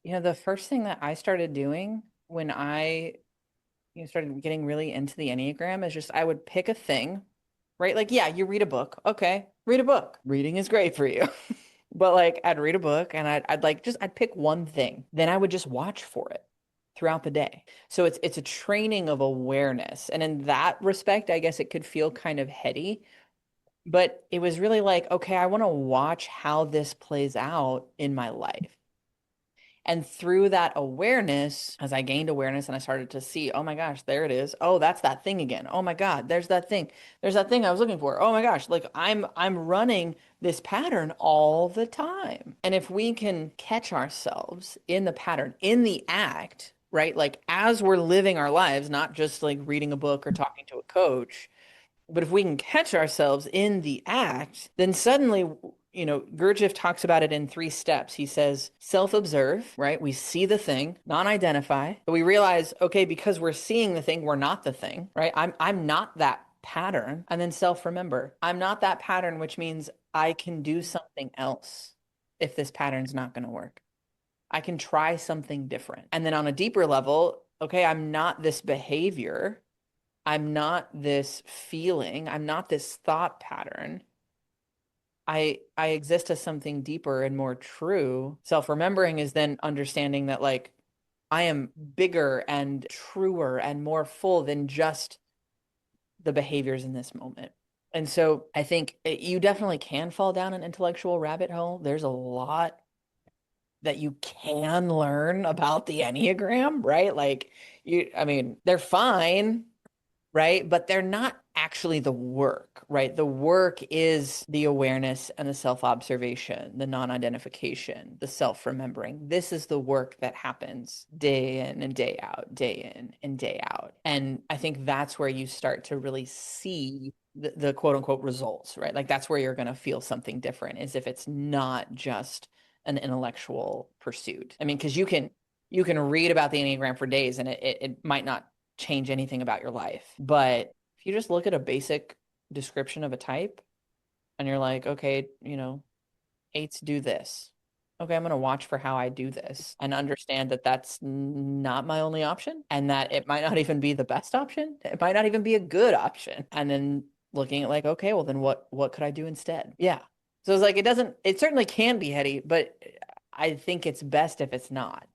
The first thing that I started doing when I started getting really into the Enneagram is just I would pick a thing, right? Like, yeah, you read a book. Okay, read a book. Reading is great for you. But like I'd read a book and I'd like just I'd pick one thing. Then I would just watch for it throughout the day. So it's a training of awareness. And in that respect, I guess it could feel kind of heady, but it was really like, okay, I want to watch how this plays out in my life. And through that awareness, as I gained awareness and I started to see, oh my gosh, there it is. Oh, that's that thing again. Oh my God, there's that thing. There's that thing I was looking for. Oh my gosh, like I'm running this pattern all the time. And if we can catch ourselves in the pattern, in the act, right? Like as we're living our lives, not just like reading a book or talking to a coach, but if we can catch ourselves in the act, then suddenly, Gurdjieff talks about it in three steps. He says, self-observe, right? We see the thing, non-identify, but we realize, okay, because we're seeing the thing, we're not the thing, right? I'm not that pattern. And then self-remember, I'm not that pattern, which means I can do something else if this pattern's not going to work. I can try something different. And then on a deeper level, okay, I'm not this behavior. I'm not this feeling. I'm not this thought pattern. I exist as something deeper and more true. Self-remembering is then understanding that like I am bigger and truer and more full than just the behaviors in this moment. And so I think you definitely can fall down an intellectual rabbit hole. There's a lot that you can learn about the Enneagram, right? Like I mean, they're fine, right? But they're not actually the work, right? The work is the awareness and the self-observation, the non-identification, the self-remembering. This is the work that happens day in and day out, day in and day out. And I think that's where you start to really see the quote unquote results, right? Like that's where you're going to feel something different, is if it's not just an intellectual pursuit. I mean, because you can read about the Enneagram for days and it might not change anything about your life. But if you just look at a basic description of a type and you're like, okay, eights do this. Okay, I'm going to watch for how I do this and understand that that's not my only option and that it might not even be the best option. It might not even be a good option. And then looking at like, okay, well then what could I do instead? Yeah. So it's like it certainly can be heady, but I think it's best if it's not.